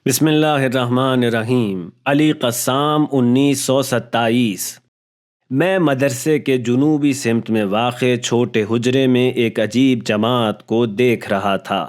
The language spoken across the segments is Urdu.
بسم اللہ الرحمن الرحیم۔ علی قسام 1927۔ میں مدرسے کے جنوبی سمت میں واقع چھوٹے حجرے میں ایک عجیب جماعت کو دیکھ رہا تھا۔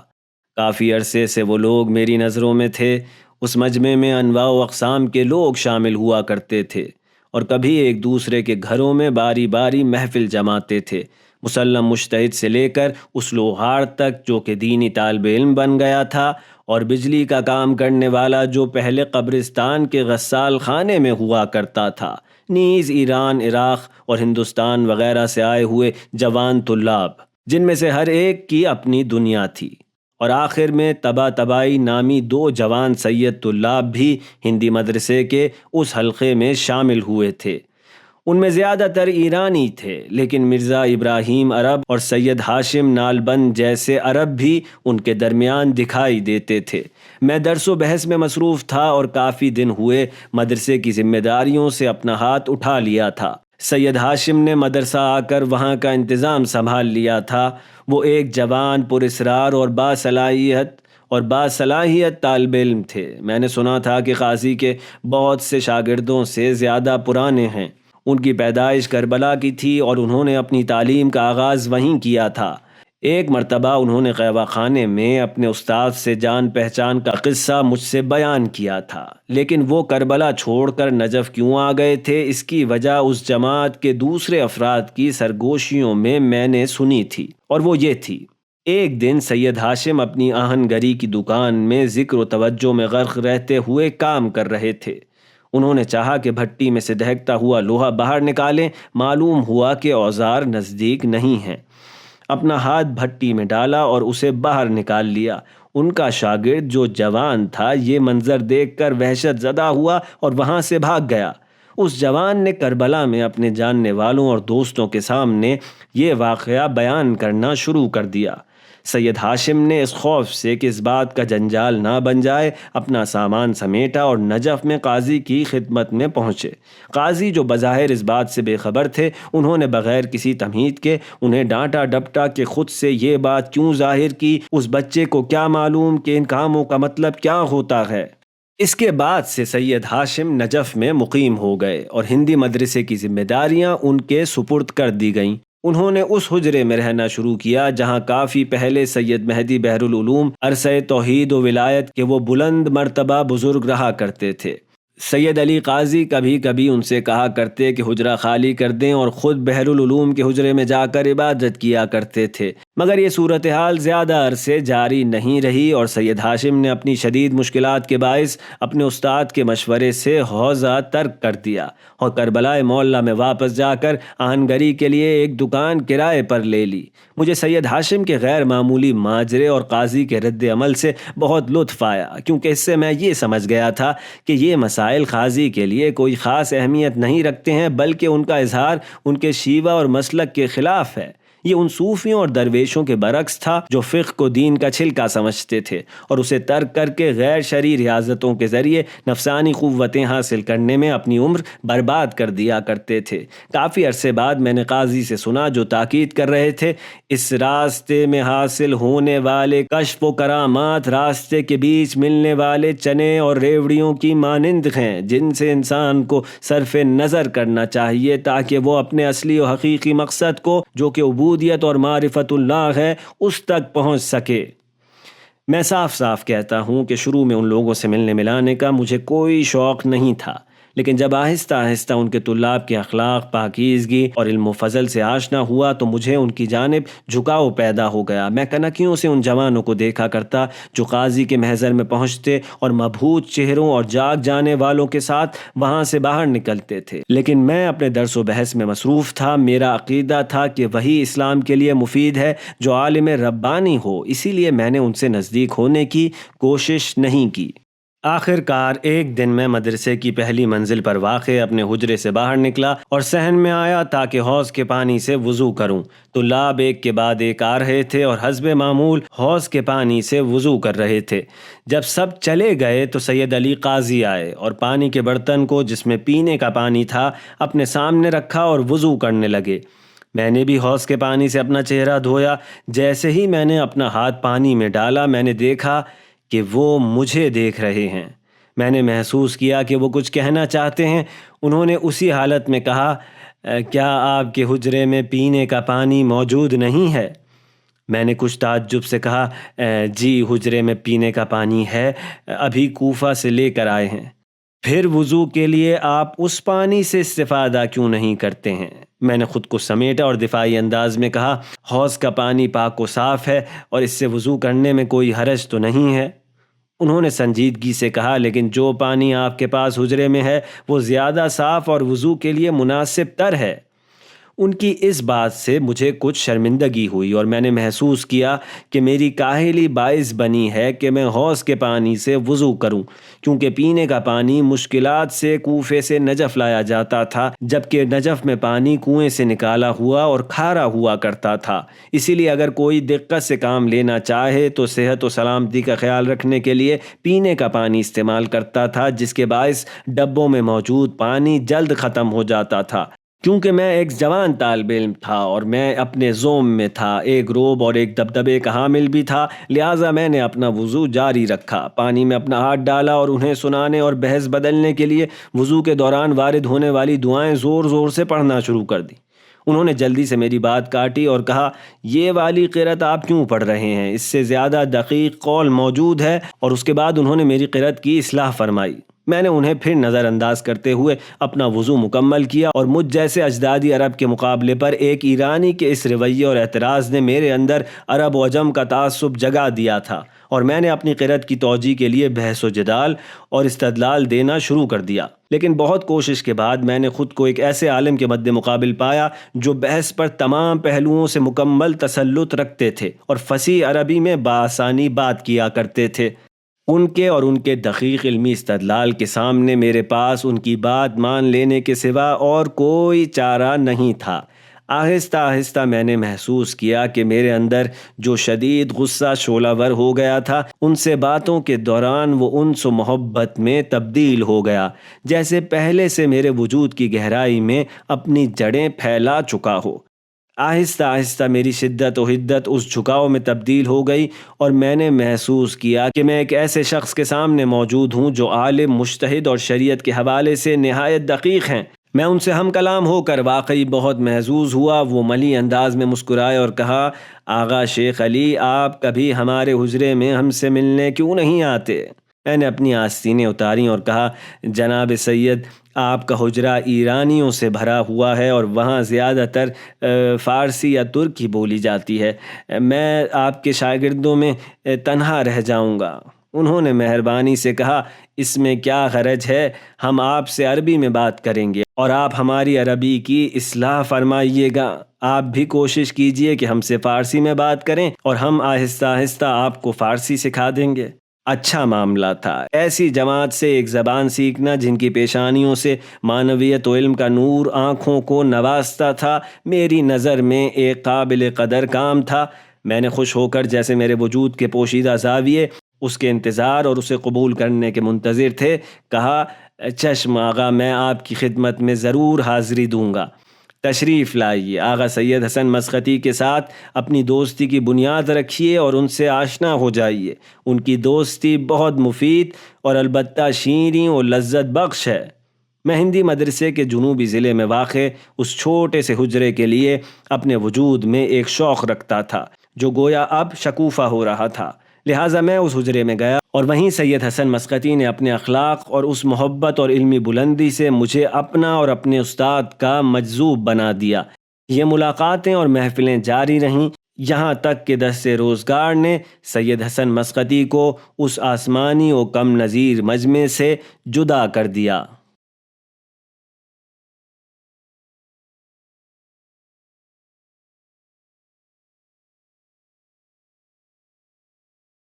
کافی عرصے سے وہ لوگ میری نظروں میں تھے۔ اس مجمع میں انواع و اقسام کے لوگ شامل ہوا کرتے تھے اور کبھی ایک دوسرے کے گھروں میں باری باری محفل جماتے تھے۔ مسلم مجتہد سے لے کر اس لوہار تک جو کہ دینی طالب علم بن گیا تھا، اور بجلی کا کام کرنے والا جو پہلے قبرستان کے غسال خانے میں ہوا کرتا تھا، نیز ایران، عراق اور ہندوستان وغیرہ سے آئے ہوئے جوان طلاب، جن میں سے ہر ایک کی اپنی دنیا تھی۔ اور آخر میں طباطبائی نامی 2 جوان سید طلاب بھی ہندی مدرسے کے اس حلقے میں شامل ہوئے تھے۔ ان میں زیادہ تر ایرانی تھے، لیکن مرزا ابراہیم عرب اور سید ہاشم نالبند جیسے عرب بھی ان کے درمیان دکھائی دیتے تھے۔ میں درس و بحث میں مصروف تھا اور کافی دن ہوئے مدرسے کی ذمہ داریوں سے اپنا ہاتھ اٹھا لیا تھا۔ سید ہاشم نے مدرسہ آ کر وہاں کا انتظام سنبھال لیا تھا۔ وہ ایک جوان پراسرار اور باصلاحیت طالب علم تھے۔ میں نے سنا تھا کہ قاضی کے بہت سے شاگردوں سے زیادہ پرانے ہیں۔ ان کی پیدائش کربلا کی تھی اور انہوں نے اپنی تعلیم کا آغاز وہیں کیا تھا۔ ایک مرتبہ انہوں نے قہوہ خانے میں اپنے استاد سے جان پہچان کا قصہ مجھ سے بیان کیا تھا، لیکن وہ کربلا چھوڑ کر نجف کیوں آ گئے تھے، اس کی وجہ اس جماعت کے دوسرے افراد کی سرگوشیوں میں نے سنی تھی، اور وہ یہ تھی۔ ایک دن سید ہاشم اپنی آہن گری کی دکان میں ذکر و توجہ میں غرق رہتے ہوئے کام کر رہے تھے۔ انہوں نے چاہا کہ بھٹی میں سے دہکتا ہوا لوہا باہر نکالیں۔ معلوم ہوا کہ اوزار نزدیک نہیں ہیں۔ اپنا ہاتھ بھٹی میں ڈالا اور اسے باہر نکال لیا۔ ان کا شاگرد جو جوان تھا یہ منظر دیکھ کر وحشت زدہ ہوا اور وہاں سے بھاگ گیا۔ اس جوان نے کربلا میں اپنے جاننے والوں اور دوستوں کے سامنے یہ واقعہ بیان کرنا شروع کر دیا۔ سید ہاشم نے اس خوف سے کہ اس بات کا جنجال نہ بن جائے اپنا سامان سمیٹا اور نجف میں قاضی کی خدمت میں پہنچے۔ قاضی جو بظاہر اس بات سے بے خبر تھے، انہوں نے بغیر کسی تمہید کے انہیں ڈانٹا ڈپٹا کہ خود سے یہ بات کیوں ظاہر کی، اس بچے کو کیا معلوم کہ ان کاموں کا مطلب کیا ہوتا ہے۔ اس کے بعد سے سید ہاشم نجف میں مقیم ہو گئے اور ہندی مدرسے کی ذمہ داریاں ان کے سپرد کر دی گئیں۔ انہوں نے اس حجرے میں رہنا شروع کیا جہاں کافی پہلے سید مہدی بحر العلوم عرصہ توحید و ولایت کے وہ بلند مرتبہ بزرگ رہا کرتے تھے۔ سید علی قاضی کبھی کبھی ان سے کہا کرتے کہ حجرہ خالی کر دیں اور خود بحر العلوم کے حجرے میں جا کر عبادت کیا کرتے تھے، مگر یہ صورتحال زیادہ عرصے جاری نہیں رہی اور سید ہاشم نے اپنی شدید مشکلات کے باعث اپنے استاد کے مشورے سے حوضہ ترک کر دیا اور کربلا معلیٰ میں واپس جا کر آہنگری کے لیے ایک دکان کرائے پر لے لی۔ مجھے سید ہاشم کے غیر معمولی ماجرے اور قاضی کے رد عمل سے بہت لطف آیا، کیونکہ اس سے میں یہ سمجھ گیا تھا کہ یہ مسائل قاضی کے لیے کوئی خاص اہمیت نہیں رکھتے ہیں، بلکہ ان کا اظہار ان کے شیوہ اور مسلک کے خلاف ہے۔ یہ ان صوفیوں اور درویشوں کے برعکس تھا جو فقہ کو دین کا چھلکا سمجھتے تھے اور اسے ترک کر کے غیر شرعی ریاضتوں کے ذریعے نفسانی قوتیں حاصل کرنے میں اپنی عمر برباد کر دیا کرتے تھے۔ کافی عرصے بعد میں نے قاضی سے سنا جو تاکید کر رہے تھے، اس راستے میں حاصل ہونے والے کشف و کرامات راستے کے بیچ ملنے والے چنے اور ریوڑیوں کی مانند ہیں، جن سے انسان کو صرف نظر کرنا چاہیے تاکہ وہ اپنے اصلی و حقیقی مقصد کو، جو کہ عبودیت اور معرفت اللہ ہے، اس تک پہنچ سکے۔ میں صاف صاف کہتا ہوں کہ شروع میں ان لوگوں سے ملنے ملانے کا مجھے کوئی شوق نہیں تھا، لیکن جب آہستہ آہستہ ان کے طلاب کے اخلاق، پاکیزگی اور علم و فضل سے آشنا ہوا تو مجھے ان کی جانب جھکاؤ پیدا ہو گیا۔ میں کنکیوں سے ان جوانوں کو دیکھا کرتا جو قاضی کے محضر میں پہنچتے اور مبہوت چہروں اور جاگ جانے والوں کے ساتھ وہاں سے باہر نکلتے تھے، لیکن میں اپنے درس و بحث میں مصروف تھا۔ میرا عقیدہ تھا کہ وہی اسلام کے لیے مفید ہے جو عالم ربانی ہو، اسی لیے میں نے ان سے نزدیک ہونے کی کوشش نہیں کی۔ آخر کار ایک دن میں مدرسے کی پہلی منزل پر واقع اپنے حجرے سے باہر نکلا اور صحن میں آیا تاکہ حوض کے پانی سے وضو کروں۔ طلاب ایک کے بعد ایک آ رہے تھے اور حسب معمول حوض کے پانی سے وضو کر رہے تھے۔ جب سب چلے گئے تو سید علی قاضی آئے اور پانی کے برتن کو، جس میں پینے کا پانی تھا، اپنے سامنے رکھا اور وضو کرنے لگے۔ میں نے بھی حوض کے پانی سے اپنا چہرہ دھویا۔ جیسے ہی میں نے اپنا ہاتھ پانی میں ڈالا میں نے دیکھا کہ وہ مجھے دیکھ رہے ہیں۔ میں نے محسوس کیا کہ وہ کچھ کہنا چاہتے ہیں۔ انہوں نے اسی حالت میں کہا، کیا آپ کے حجرے میں پینے کا پانی موجود نہیں ہے؟ میں نے کچھ تعجب سے کہا، جی حجرے میں پینے کا پانی ہے، ابھی کوفہ سے لے کر آئے ہیں۔ پھر وضو کے لیے آپ اس پانی سے استفادہ کیوں نہیں کرتے ہیں؟ میں نے خود کو سمیٹا اور دفاعی انداز میں کہا، حوض کا پانی پاک و صاف ہے اور اس سے وضو کرنے میں کوئی حرج تو نہیں ہے۔ انہوں نے سنجیدگی سے کہا، لیکن جو پانی آپ کے پاس حجرے میں ہے وہ زیادہ صاف اور وضو کے لیے مناسب تر ہے۔ ان کی اس بات سے مجھے کچھ شرمندگی ہوئی اور میں نے محسوس کیا کہ میری کاہلی باعث بنی ہے کہ میں حوض کے پانی سے وضو کروں، کیونکہ پینے کا پانی مشکلات سے کوفے سے نجف لایا جاتا تھا، جبکہ نجف میں پانی کنویں سے نکالا ہوا اور کھارا ہوا کرتا تھا۔ اسی لیے اگر کوئی دقت سے کام لینا چاہے تو صحت و سلامتی کا خیال رکھنے کے لیے پینے کا پانی استعمال کرتا تھا، جس کے باعث ڈبوں میں موجود پانی جلد ختم ہو جاتا تھا۔ کیونکہ میں ایک جوان طالب علم تھا اور میں اپنے زوم میں تھا، ایک روب اور ایک دبدبے کا حامل بھی تھا، لہٰذا میں نے اپنا وضو جاری رکھا، پانی میں اپنا ہاتھ ڈالا اور انہیں سنانے اور بحث بدلنے کے لیے وضو کے دوران وارد ہونے والی دعائیں زور زور سے پڑھنا شروع کر دی۔ انہوں نے جلدی سے میری بات کاٹی اور کہا، یہ والی قرأت آپ کیوں پڑھ رہے ہیں؟ اس سے زیادہ دقیق قول موجود ہے۔ اور اس کے بعد انہوں نے میری قرأت کی اصلاح فرمائی۔ میں نے انہیں پھر نظر انداز کرتے ہوئے اپنا وضو مکمل کیا، اور مجھ جیسے اجدادی عرب کے مقابلے پر ایک ایرانی کے اس رویے اور اعتراض نے میرے اندر عرب و عجم کا تعصب جگا دیا تھا، اور میں نے اپنی قرأت کی توجیہ کے لیے بحث و جدال اور استدلال دینا شروع کر دیا۔ لیکن بہت کوشش کے بعد میں نے خود کو ایک ایسے عالم کے مد مقابل پایا جو بحث پر تمام پہلوؤں سے مکمل تسلط رکھتے تھے اور فصیح عربی میں بآسانی بات کیا کرتے تھے۔ ان کے اور ان کے دقیق علمی استدلال کے سامنے میرے پاس ان کی بات مان لینے کے سوا اور کوئی چارہ نہیں تھا۔ آہستہ آہستہ میں نے محسوس کیا کہ میرے اندر جو شدید غصہ شعلہ ور ہو گیا تھا، ان سے باتوں کے دوران وہ انس و محبت میں تبدیل ہو گیا، جیسے پہلے سے میرے وجود کی گہرائی میں اپنی جڑیں پھیلا چکا ہو۔ آہستہ آہستہ میری شدت و حدت اس جھکاؤ میں تبدیل ہو گئی، اور میں نے محسوس کیا کہ میں ایک ایسے شخص کے سامنے موجود ہوں جو عالم، مجتہد اور شریعت کے حوالے سے نہایت دقیق ہیں۔ میں ان سے ہم کلام ہو کر واقعی بہت محظوظ ہوا۔ وہ ملی انداز میں مسکرائے اور کہا، آغا شیخ علی، آپ کبھی ہمارے حجرے میں ہم سے ملنے کیوں نہیں آتے؟ میں نے اپنی آستینیں اتاریں اور کہا، جناب سید، آپ کا حجرہ ایرانیوں سے بھرا ہوا ہے اور وہاں زیادہ تر فارسی یا ترکی بولی جاتی ہے، میں آپ کے شاگردوں میں تنہا رہ جاؤں گا۔ انہوں نے مہربانی سے کہا، اس میں کیا حرج ہے، ہم آپ سے عربی میں بات کریں گے اور آپ ہماری عربی کی اصلاح فرمائیے گا۔ آپ بھی کوشش کیجئے کہ ہم سے فارسی میں بات کریں اور ہم آہستہ آہستہ آپ کو فارسی سکھا دیں گے۔ اچھا معاملہ تھا، ایسی جماعت سے ایک زبان سیکھنا جن کی پیشانیوں سے معنویت و علم کا نور آنکھوں کو نوازتا تھا، میری نظر میں ایک قابل قدر کام تھا۔ میں نے خوش ہو کر، جیسے میرے وجود کے پوشیدہ زاویے اس کے انتظار اور اسے قبول کرنے کے منتظر تھے، کہا، چشم آغا، میں آپ کی خدمت میں ضرور حاضری دوں گا۔ تشریف لائیے، آغا سید حسن مسقطی کے ساتھ اپنی دوستی کی بنیاد رکھیے اور ان سے آشنا ہو جائیے۔ ان کی دوستی بہت مفید اور البتہ شیریں و لذت بخش ہے۔ میں ہندی مدرسے کے جنوبی ضلع میں واقع اس چھوٹے سے حجرے کے لیے اپنے وجود میں ایک شوق رکھتا تھا جو گویا اب شکوفہ ہو رہا تھا، لہٰذا میں اس حجرے میں گیا اور وہیں سید حسن مسقطی نے اپنے اخلاق اور اس محبت اور علمی بلندی سے مجھے اپنا اور اپنے استاد کا مجذوب بنا دیا۔ یہ ملاقاتیں اور محفلیں جاری رہیں، یہاں تک کہ دست روزگار نے سید حسن مسقطی کو اس آسمانی و کم نظیر مجمع سے جدا کر دیا۔